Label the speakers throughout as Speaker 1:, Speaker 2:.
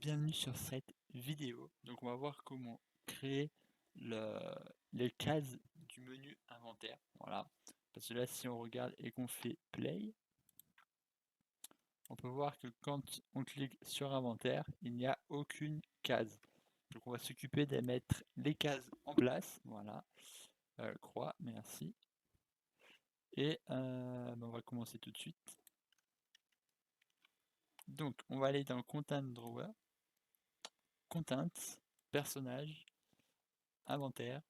Speaker 1: bienvenue sur cette vidéo. Donc on va voir comment créer les cases du menu inventaire. Voilà. Parce que là, si on regarde et qu'on fait play, on peut voir que quand on clique sur inventaire, il n'y a aucune case. Donc on va s'occuper de mettre les cases en place. Voilà. Croix, merci. Et on va commencer tout de suite. Donc on va aller dans Content Drawer, Content, Personnage, Inventaire.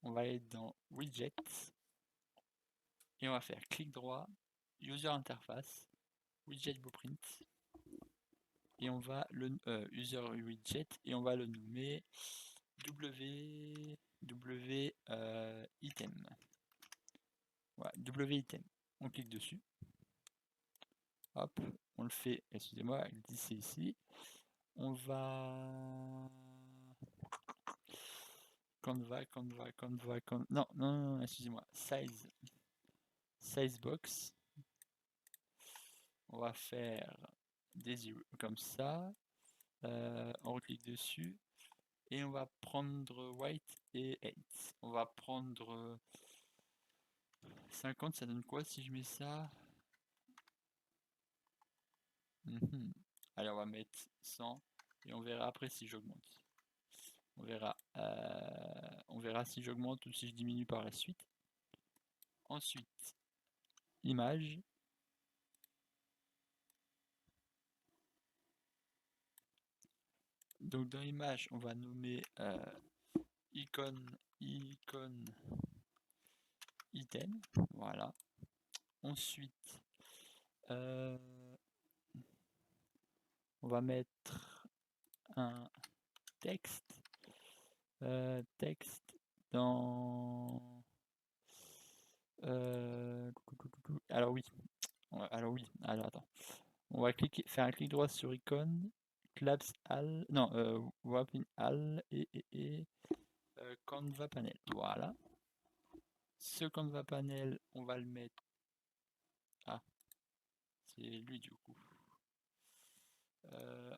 Speaker 1: On va aller dans Widgets et on va faire clic droit, User Interface, Widget Blueprint et on va le User Widget et on va le nommer W Item. Voilà, W Item. On clique dessus. Hop, on le fait, excusez-moi, glisser ici. On va Canva, non, excusez-moi, size box. On va faire des yeux comme ça. On reclique dessus et on va prendre white et 8. On va prendre 50, ça donne quoi si je mets ça? Allez, on va mettre 100 et on verra après si j'augmente. On verra si j'augmente ou si je diminue par la suite. Ensuite, image. Donc dans image, on va nommer icône item. Voilà. Ensuite, on va mettre un texte. Texte dans. Alors oui. Alors attends. On va faire un clic droit sur icône, Collapse All, non, Wrapping All et Canva Panel. Voilà. Ce Canva Panel, on va le mettre. Ah, c'est lui du coup.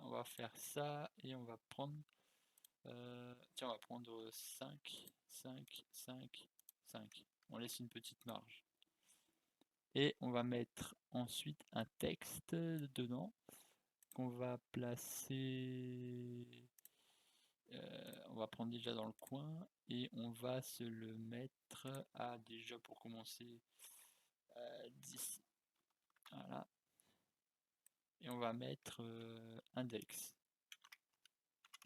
Speaker 1: On va faire ça et on va prendre. Tiens, on va prendre 5, 5, 5, 5. On laisse une petite marge. Et on va mettre ensuite un texte dedans qu'on va placer. On va prendre déjà dans le coin et on va se le mettre à déjà pour commencer 10. Voilà. Et on va mettre index.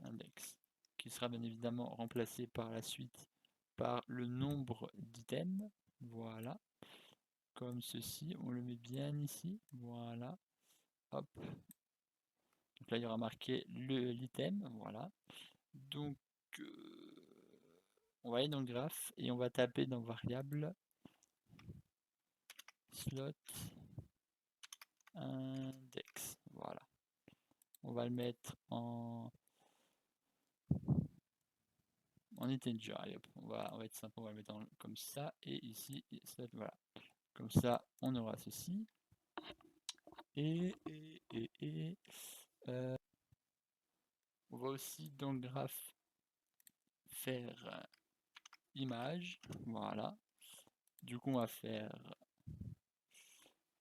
Speaker 1: Index. Qui sera bien évidemment remplacé par la suite par le nombre d'items. Voilà. Comme ceci. On le met bien ici. Voilà. Hop. Donc là, il y aura marqué l'item. Voilà. Donc, on va aller dans le graphe et on va taper dans variable slot index. Voilà. On va le mettre en integer. Allez, hop. On va être sympa, on va le mettre comme ça. Et ici, slot, voilà. Comme ça, on aura ceci. On va aussi dans le graphe faire image. Voilà. Du coup, on va faire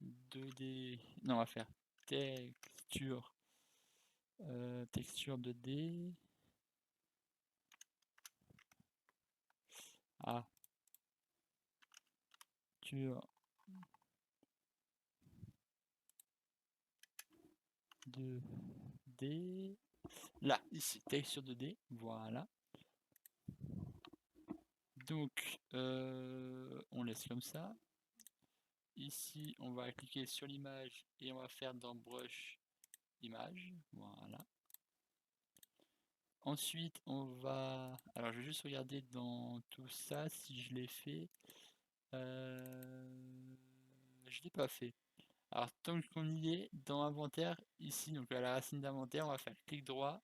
Speaker 1: 2D. Non, on va faire texture. Texture 2D. Ah. Texture 2D. Là, ici, texture 2D. Voilà. Donc, on laisse comme ça. Ici, on va cliquer sur l'image et on va faire dans Brush Image. Voilà. Ensuite, on va... Alors, je vais juste regarder dans tout ça si je l'ai fait. Je ne l'ai pas fait. Alors, tant qu'on y est, dans Inventaire, ici, donc à la racine d'inventaire, on va faire clic droit.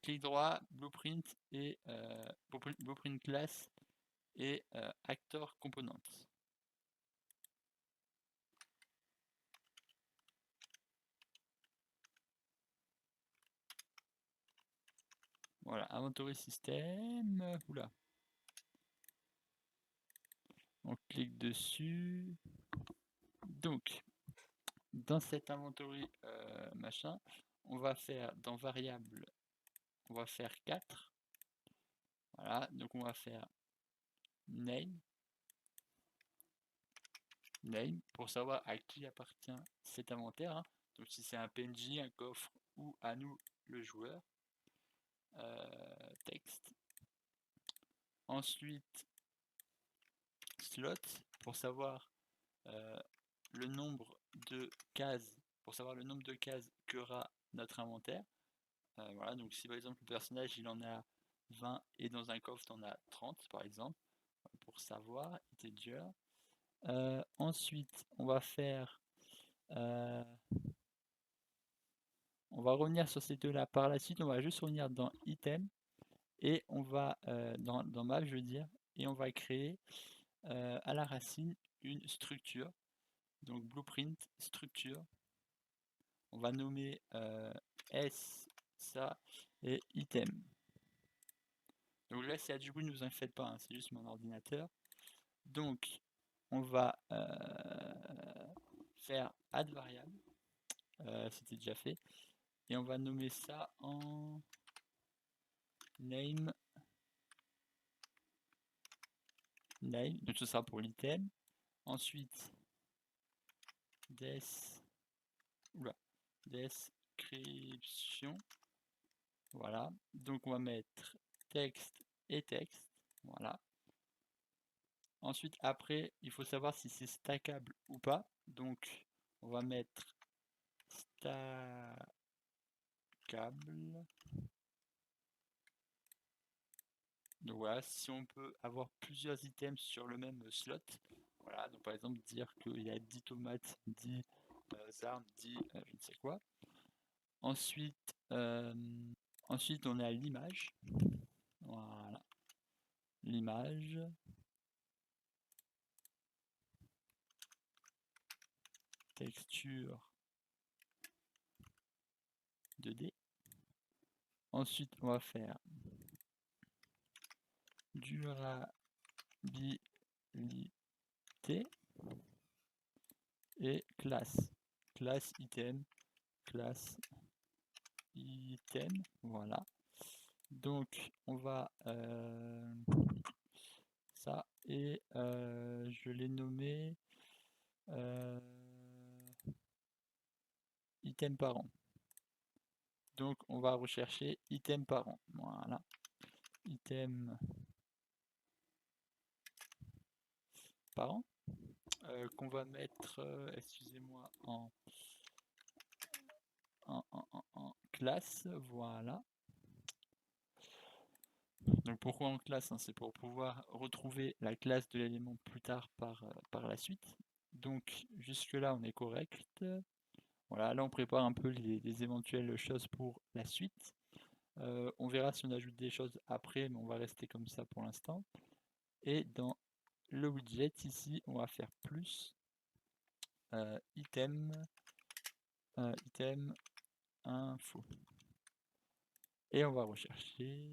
Speaker 1: Clic droit, Blueprint et Blueprint Class et Actor Component. Voilà, inventory système. Oula. On clique dessus. Donc, dans cet inventory machin, on va faire dans variable, on va faire 4. Voilà, donc on va faire name pour savoir à qui appartient cet inventaire. Hein. Donc si c'est un PNJ, un coffre ou à nous le joueur. Texte. Ensuite slot pour savoir le nombre de cases, qu'aura notre inventaire. Voilà, donc si par exemple le personnage il en a 20 et dans un coffre t'en as 30 par exemple, pour savoir, integer. Ensuite on va faire on va revenir sur ces deux là par la suite, on va juste revenir dans item et on va dans map je veux dire, et on va créer à la racine une structure, donc blueprint structure. On va nommer S, ça et item. Donc là, c'est du bruit, ne vous en faites pas, hein, c'est juste mon ordinateur. Donc, on va faire add variable, c'était déjà fait, et on va nommer ça en name, donc ce sera pour l'item. Ensuite, description. Voilà, donc on va mettre texte et texte, voilà. Ensuite, après, il faut savoir si c'est stackable ou pas. Donc, on va mettre stackable. Donc voilà, si on peut avoir plusieurs items sur le même slot. Voilà, donc par exemple dire qu'il y a 10 tomates, 10 armes, 10 je ne sais quoi. Ensuite, on a l'image. Voilà. L'image. Texture 2D. Ensuite, on va faire durabilité et classe item, voilà. Donc on va ça et je l'ai nommé item parent. Donc on va rechercher item parent. Voilà. Item parent qu'on va mettre, excusez-moi, en classe. Voilà. Donc pourquoi en classe, hein, c'est pour pouvoir retrouver la classe de l'élément plus tard par la suite. Donc jusque là on est correct. Voilà, là on prépare un peu les éventuelles choses pour la suite. On verra si on ajoute des choses après, mais on va rester comme ça pour l'instant. Et dans le widget ici, on va faire plus item info. Et on va rechercher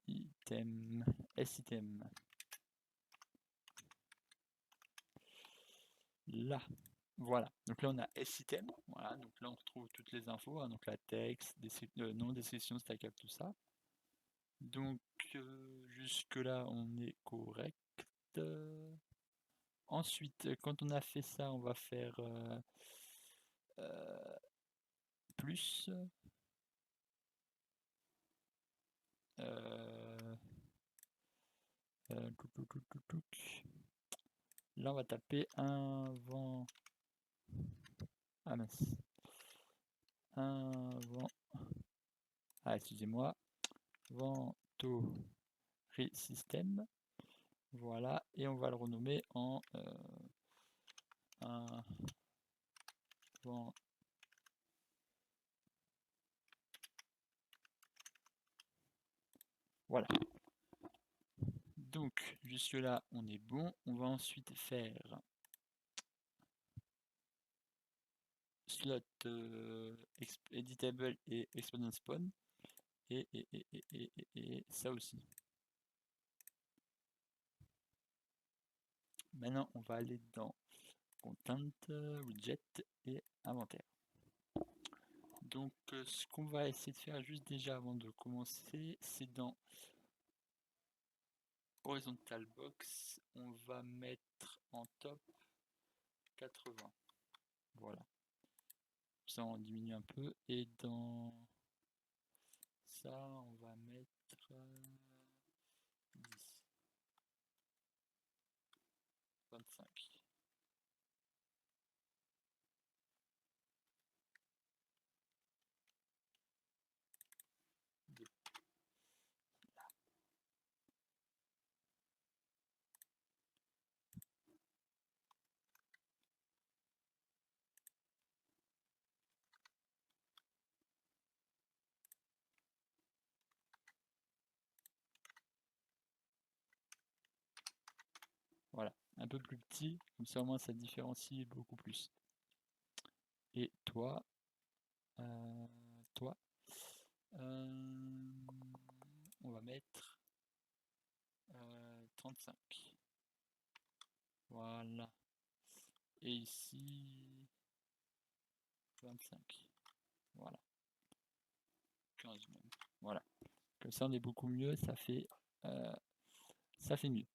Speaker 1: item, sitem. Là, voilà. Donc là on a sitem. Voilà, donc là on retrouve toutes les infos, hein, donc la texte, nom, description, stackable, tout ça. Donc jusque là on est correct. Ensuite, quand on a fait ça, on va faire plus là on va taper invent. Ah mince. Excusez-moi. Inventory system. Voilà, et on va le renommer en voilà. Donc jusque là on est bon. On va ensuite faire slot editable et exponent spawn et ça aussi. Maintenant on va aller dans content, widget et inventaire. Donc ce qu'on va essayer de faire juste déjà avant de commencer, c'est dans horizontal box, on va mettre en top 80. Voilà. Ça on diminue un peu et dans ça on va mettre 10, 25. Voilà, un peu plus petit, comme ça au moins ça différencie beaucoup plus. Et toi, on va mettre 35. Voilà. Et ici, 25. Voilà. 15 même. Voilà. Comme ça on est beaucoup mieux, ça fait mieux.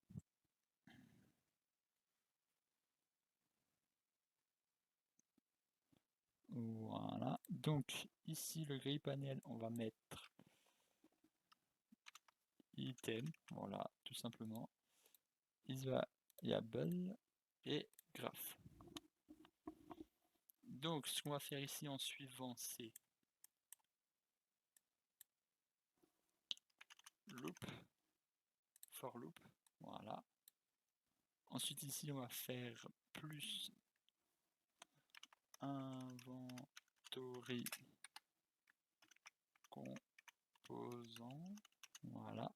Speaker 1: Voilà. Donc ici le gris panel, on va mettre item, voilà, tout simplement. Isvariable et graph. Donc ce qu'on va faire ici en suivant, c'est loop, for loop, voilà. Ensuite ici on va faire plus inventory composant, voilà.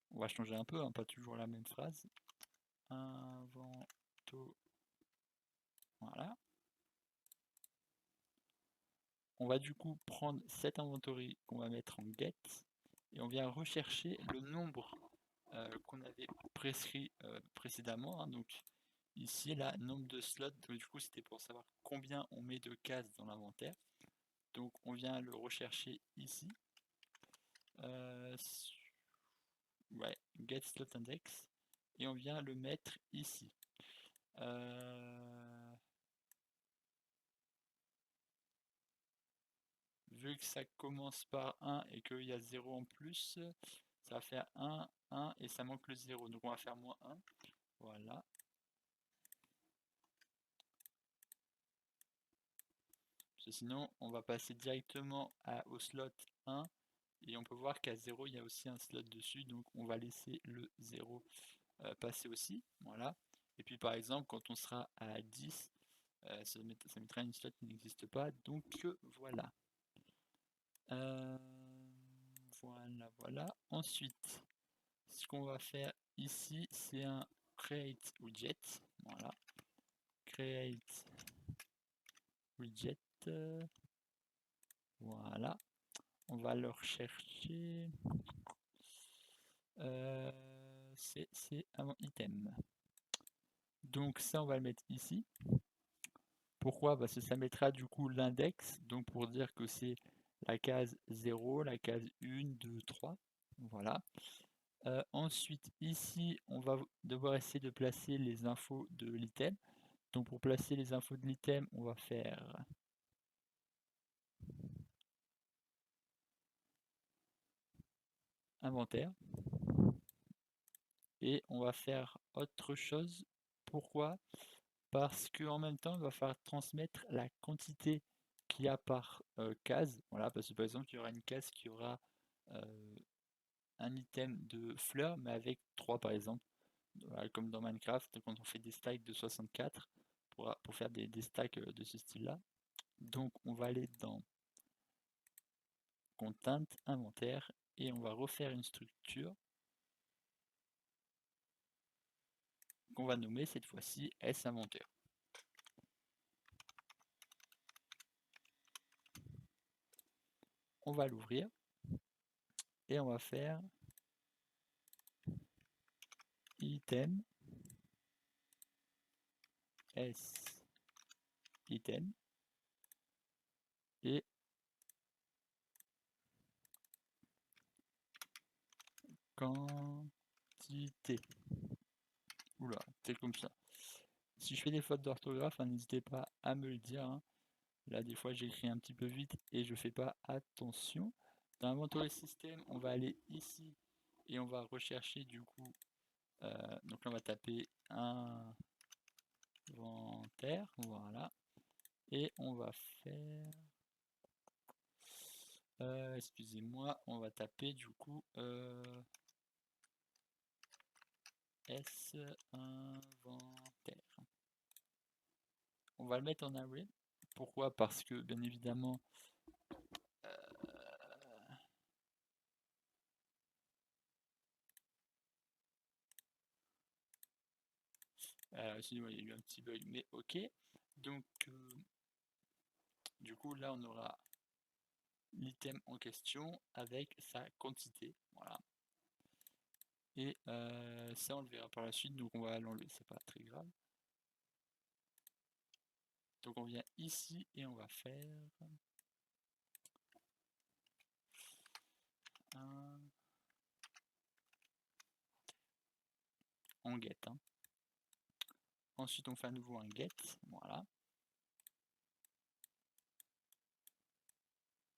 Speaker 1: On va changer un peu, hein, pas toujours la même phrase. Invento, voilà. On va du coup prendre cet inventory qu'on va mettre en get et on vient rechercher le nombre qu'on avait prescrit précédemment, hein. Donc ici là, nombre de slots, donc du coup c'était pour savoir combien on met de cases dans l'inventaire. Donc on vient le rechercher ici. Ouais, get slot index et on vient le mettre ici. Vu que ça commence par 1 et qu'il y a 0 en plus, ça va faire 1, 1 et ça manque le 0. Donc on va faire moins 1. Voilà. Parce que sinon, on va passer directement au slot 1 et on peut voir qu'à 0, il y a aussi un slot dessus. Donc on va laisser le 0 passer aussi. Voilà. Et puis par exemple, quand on sera à 10, ça mettra une slot qui n'existe pas. Donc voilà. Voilà. Ensuite, ce qu'on va faire ici, c'est un create widget. Voilà. Create widget. Voilà. On va le rechercher. C'est un item. Donc ça, on va le mettre ici. Pourquoi? Parce que ça mettra du coup l'index. Donc pour dire que c'est la case 0, la case 1, 2, 3. Voilà. Ensuite, ici, on va devoir essayer de placer les infos de l'item. Donc pour placer les infos de l'item, on va faire inventaire. Et on va faire autre chose. Pourquoi? Parce qu'en même temps, il va falloir transmettre la quantité qu'il y a par case. Voilà, parce que par exemple, il y aura une case qui aura un item de fleurs, mais avec 3 par exemple. Voilà, comme dans Minecraft, quand on fait des stacks de 64 pour faire des stacks de ce style-là. Donc on va aller dans Content, inventaire, et on va refaire une structure qu'on va nommer cette fois-ci S inventaire. on va l'ouvrir et on va faire item s item et quantité. Oula, c'est comme ça. Si je fais des fautes d'orthographe, n'hésitez pas à me le dire, hein. Là, des fois, j'écris un petit peu vite et je fais pas attention. Dans Inventory System, on va aller ici et on va rechercher du coup. Donc là, on va taper inventaire, voilà. Et on va faire. Excusez-moi, on va taper du coup S inventaire. On va le mettre en array. Pourquoi? Parce que bien évidemment sinon il y a eu un petit bug, mais ok. Donc du coup là on aura l'item en question avec sa quantité, voilà. Et ça on le verra par la suite, donc on va l'enlever, c'est pas très grave. Donc on vient ici et on va faire un en get, hein. Ensuite on fait à nouveau un get, voilà.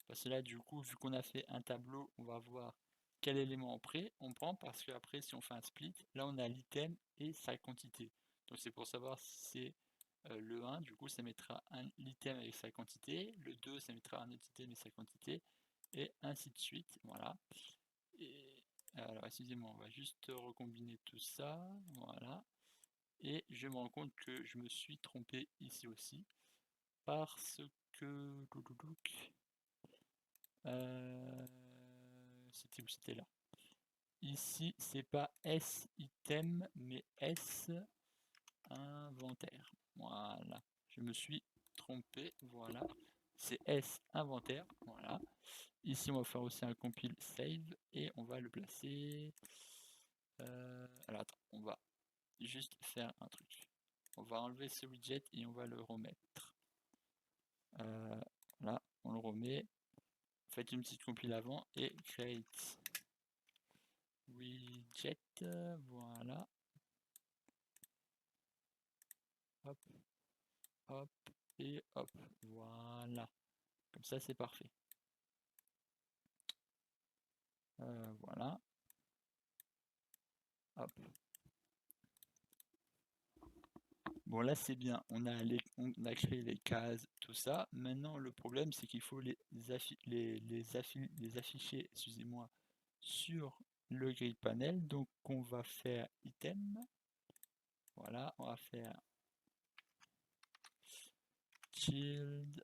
Speaker 1: Parce que là du coup vu qu'on a fait un tableau, on va voir quel élément on prend, parce que après si on fait un split, là on a l'item et sa quantité. Donc c'est pour savoir si c'est le 1, du coup ça mettra l'item avec sa quantité, le 2 ça mettra un autre item et sa quantité, et ainsi de suite, voilà. Et alors excusez-moi, on va juste recombiner tout ça, voilà. Et je me rends compte que je me suis trompé ici aussi, parce que c'était où? C'était là. Ici, c'est pas S item, mais S inventaire. Voilà. Je me suis trompé. Voilà. C'est S inventaire. Voilà. Ici, on va faire aussi un compile save et on va le placer. Alors, attends, on va juste faire un truc. On va enlever ce widget et on va le remettre. Là, on le remet. Faites une petite compile avant et create widget, voilà. Hop, hop et hop, voilà. Comme ça, c'est parfait. Voilà. Hop. Bon, là, c'est bien. On a créé les cases, tout ça. Maintenant, le problème, c'est qu'il faut les afficher, excusez-moi, sur le grid panel. Donc, on va faire item. Voilà, on va faire child.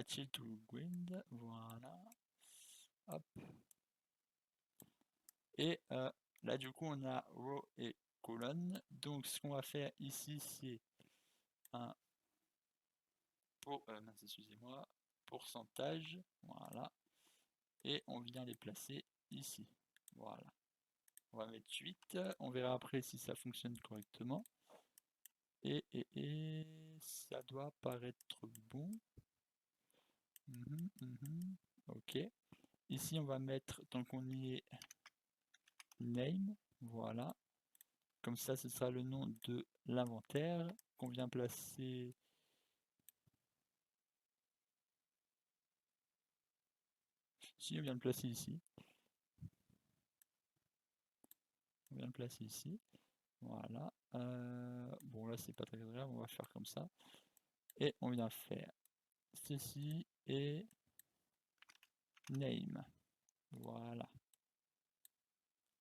Speaker 1: Child to grid. Voilà. Hop. Et là, du coup, on a row et colonne. Donc, ce qu'on va faire ici, c'est un excusez-moi, pourcentage. Voilà. Et on vient les placer ici. Voilà. On va mettre 8. On verra après si ça fonctionne correctement. Et ça doit paraître bon. Ok. Ici, on va mettre, tant qu'on y est, name. Voilà. Comme ça, ce sera le nom de l'inventaire qu'on vient placer. Si, on vient le placer ici. On vient le placer ici. Voilà. Bon, là, c'est pas très grave. On va faire comme ça. Et on vient faire ceci et name. Voilà.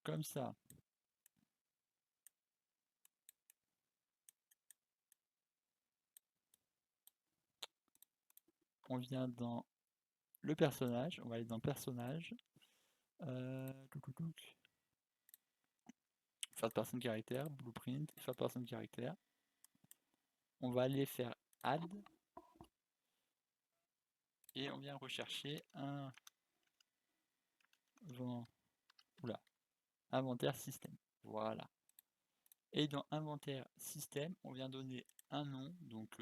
Speaker 1: Comme ça. On vient dans le personnage. On va aller dans personnage. First person caractère, blueprint, first person caractère. on va aller faire add et on vient rechercher inventaire système. Voilà. Et dans inventaire système, on vient donner un nom, donc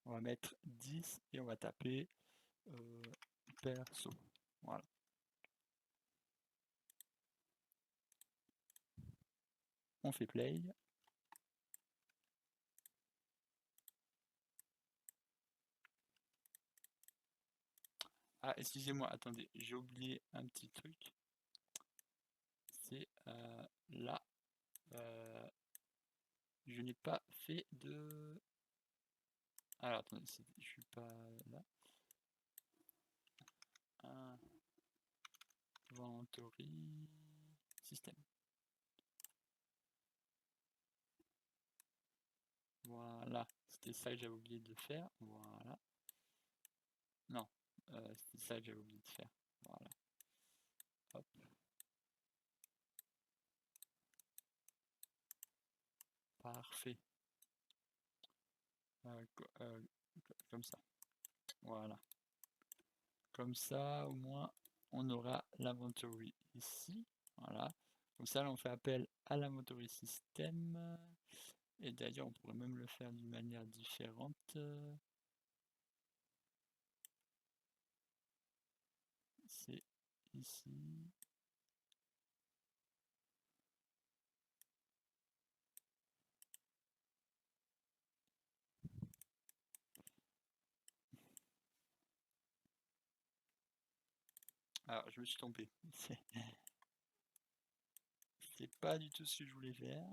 Speaker 1: on va mettre 10 et on va taper perso. Voilà. On fait play. Ah, excusez-moi, attendez, j'ai oublié un petit truc. C'est là. Je n'ai pas fait de... Alors, attendez, je suis pas là. Inventory système. Voilà, c'était ça que j'avais oublié de faire. Voilà. Non, c'était ça que j'avais oublié de faire. Voilà. Hop. Parfait. Comme ça. Voilà. Comme ça, au moins, on aura l'inventory ici. Voilà. Comme ça, là, on fait appel à l'inventory système. Et d'ailleurs, on pourrait même le faire d'une manière différente. C'est ici. Alors, je me suis trompé. C'est pas du tout ce que je voulais faire.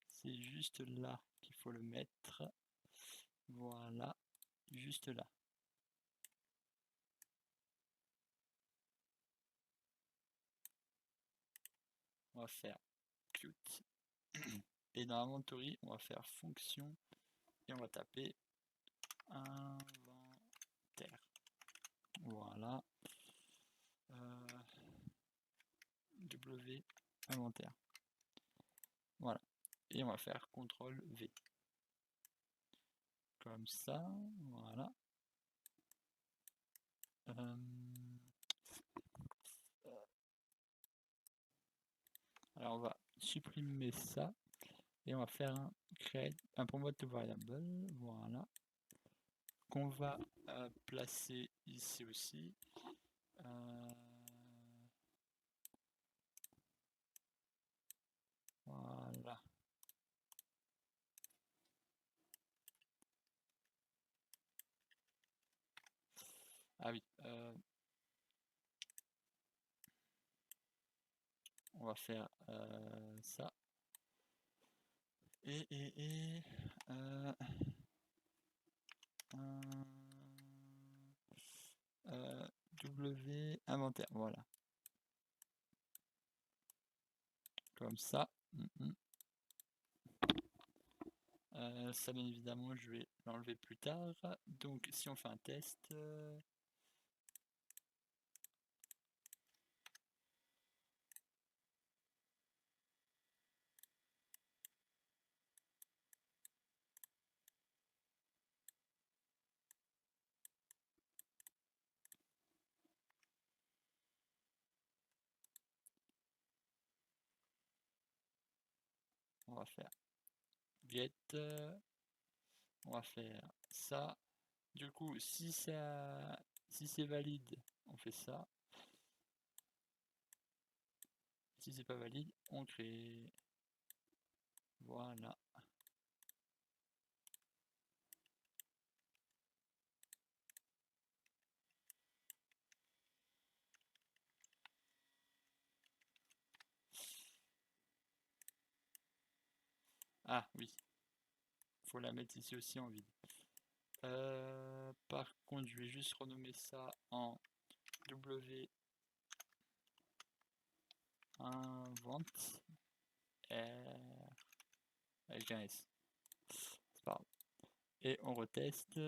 Speaker 1: C'est juste là qu'il faut le mettre. Voilà, juste là. On va faire cute. Et dans inventory, on va faire fonction et on va taper inventaire. Voilà. W inventaire. Voilà. Et on va faire CTRL V. Comme ça, voilà. Alors on va supprimer ça et on va faire un create, un promote variable, voilà, qu'on va placer ici aussi. Voilà. Ah oui. On va faire ça. W inventaire, voilà. Comme ça. Ça, bien évidemment, je vais l'enlever plus tard. Donc, si on fait un test, on va faire get, on va faire ça. Du coup, si c'est valide, on fait ça. Si c'est pas valide, on crée. Voilà. Ah oui, faut la mettre ici aussi en vide. Par contre, je vais juste renommer ça en W invent R avec un S. C'est pas grave. Et on reteste.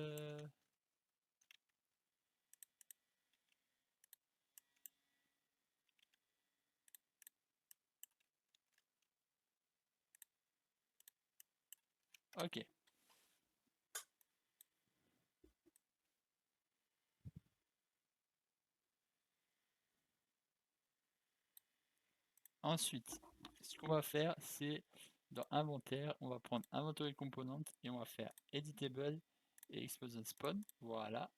Speaker 1: Ok. Ensuite, ce qu'on va faire, c'est dans inventaire, on va prendre inventory component et on va faire editable et expose and spawn. Voilà.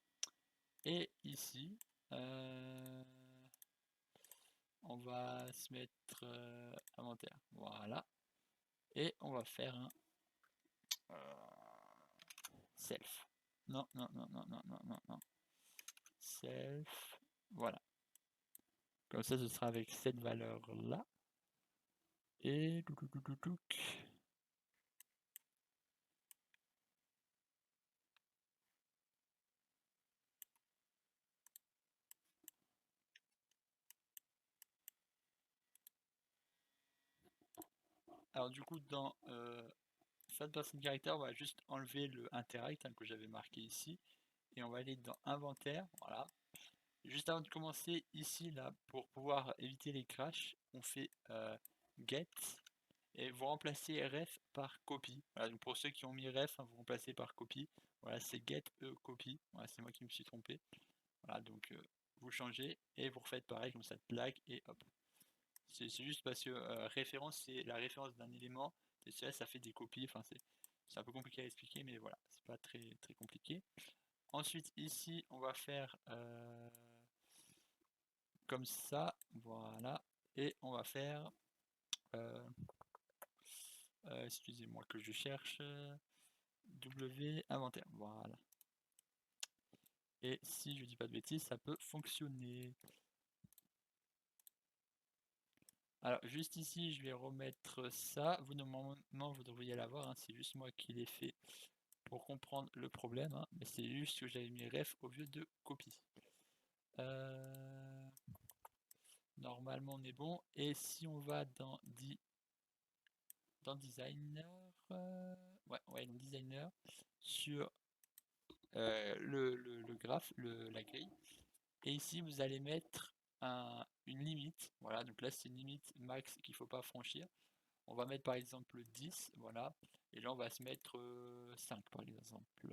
Speaker 1: Et ici, on va se mettre inventaire. Voilà. Et on va faire un self. Non, non, non, non, non, non, non, non. Self. Voilà. Comme ça, ce sera avec cette valeur-là. Et alors du coup, dans Third Person Character, on va juste enlever le interact que j'avais marqué ici. Et on va aller dans inventaire. Voilà. Juste avant de commencer, ici, là, pour pouvoir éviter les crashs, on fait get. Et vous remplacez ref par copy. Voilà, donc pour ceux qui ont mis ref, vous remplacez par copy. Voilà, c'est get copy. Voilà, c'est moi qui me suis trompé. Voilà, donc vous changez et vous refaites pareil, comme ça, tag et hop. C'est juste parce que référence, c'est la référence d'un élément. Et ça fait des copies. Enfin, c'est un peu compliqué à expliquer, mais voilà, c'est pas très, très compliqué. Ensuite, ici, on va faire comme ça. Voilà. Et on va faire. Excusez-moi que je cherche. W inventaire. Voilà. Et si je dis pas de bêtises, ça peut fonctionner. Alors juste ici, je vais remettre ça. Vous normalement vous devriez l'avoir, hein. C'est juste moi qui l'ai fait pour comprendre le problème, hein. Mais c'est juste que j'avais mis ref au lieu de copie. Normalement on est bon. Et si on va dans designer, ouais, dans designer, sur le graphe, la grille. Et ici, vous allez mettre une limite. Voilà, donc là, c'est une limite max qu'il ne faut pas franchir. On va mettre par exemple 10, voilà. Et là, on va se mettre 5 par exemple.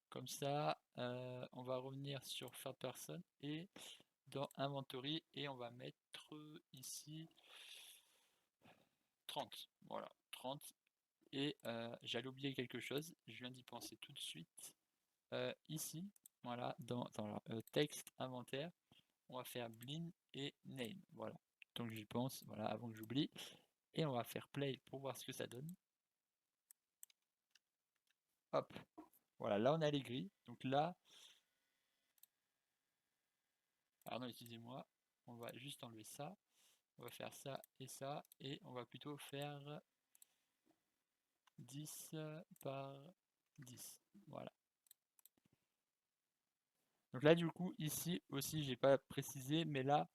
Speaker 1: Comme ça, on va revenir sur third person et dans inventory et on va mettre ici 30. Voilà, 30. Et j'allais oublier quelque chose, je viens d'y penser tout de suite. Ici, voilà, dans texte inventaire, on va faire blin et name. Voilà. Donc j'y pense, voilà, avant que j'oublie. Et on va faire play pour voir ce que ça donne. Hop. Voilà, là on a les grilles. Donc là. Pardon, excusez-moi. On va juste enlever ça. On va faire ça et ça. Et on va plutôt faire 10 par 10. Voilà. Donc là du coup ici aussi j'ai pas précisé, mais là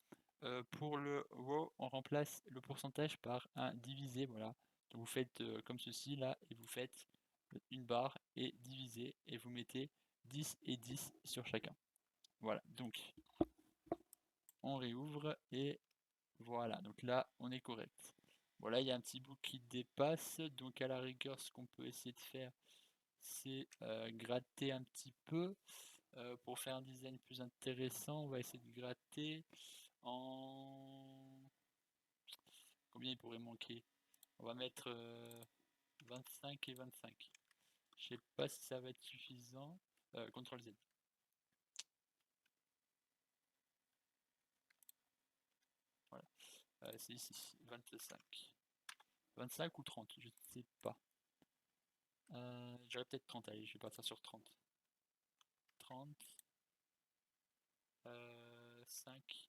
Speaker 1: pour le row on remplace le pourcentage par un divisé. Voilà. Donc vous faites comme ceci là et vous faites une barre et divisé et vous mettez 10 et 10 sur chacun. Voilà, donc on réouvre et voilà, donc là on est correct. Voilà, il y a un petit bout qui dépasse, donc à la rigueur ce qu'on peut essayer de faire c'est gratter un petit peu pour faire un design plus intéressant. On va essayer de gratter en combien il pourrait manquer. On va mettre 25 et 25. Je sais pas si ça va être suffisant. CTRL Z. Voilà. C'est ici. 25. 25 ou 30, je ne sais pas. J'aurais peut-être 30. Allez, je vais partir sur 30. 30. 5.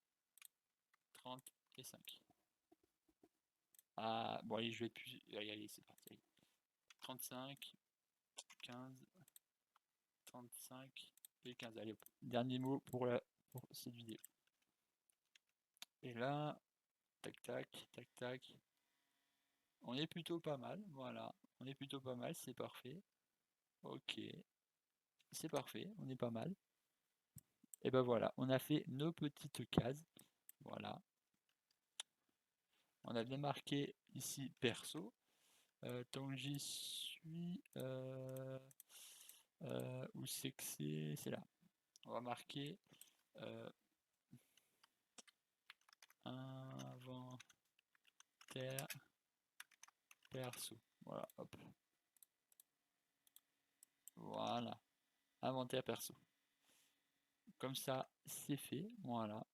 Speaker 1: 30 et 5. Ah, bon, allez, je vais plus. Allez, c'est parti. Allez. 35. 15. 35 et 15. Allez, hop. Dernier mot pour cette vidéo. Et là, tac, tac, tac, tac. On est plutôt pas mal, voilà. On est plutôt pas mal, c'est parfait. Ok, c'est parfait, on est pas mal. Et ben voilà, on a fait nos petites cases. Voilà. On a bien marqué ici perso. Tant que j'y suis, où c'est que c'est là. On va marquer inventaire perso. Voilà, hop. Voilà, inventaire perso. Comme ça, c'est fait. Voilà.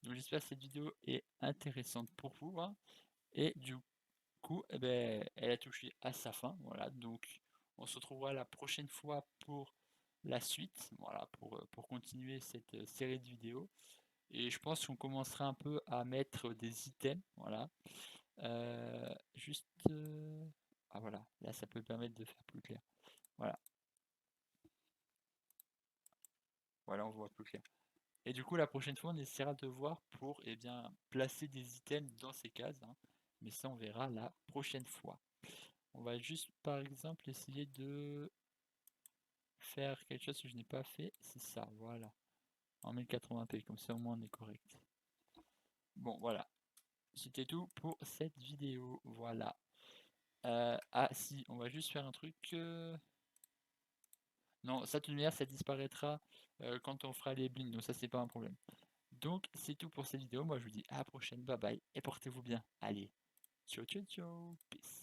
Speaker 1: Donc j'espère que cette vidéo est intéressante pour vous, hein. Et du coup, eh ben, elle a touché à sa fin. Voilà, donc on se retrouvera la prochaine fois pour la suite. Voilà, pour continuer cette série de vidéos. Et je pense qu'on commencera un peu à mettre des items. Voilà. Juste. Ah voilà, là ça peut permettre de faire plus clair. Voilà. Voilà, on voit plus clair. Et du coup, la prochaine fois, on essaiera de voir pour placer des items dans ces cases, hein. Mais ça, on verra la prochaine fois. On va juste, par exemple, essayer de faire quelque chose que je n'ai pas fait. C'est ça, voilà. En 1080p, comme ça, au moins, on est correct. Bon, voilà. C'était tout pour cette vidéo. Voilà. Ah, si, on va juste faire un truc. Non, ça, de toute manière, ça disparaîtra quand on fera les blinks. Donc, ça, c'est pas un problème. Donc, c'est tout pour cette vidéo. Moi, je vous dis à la prochaine. Bye bye. Et portez-vous bien. Allez. Ciao, ciao, ciao. Peace.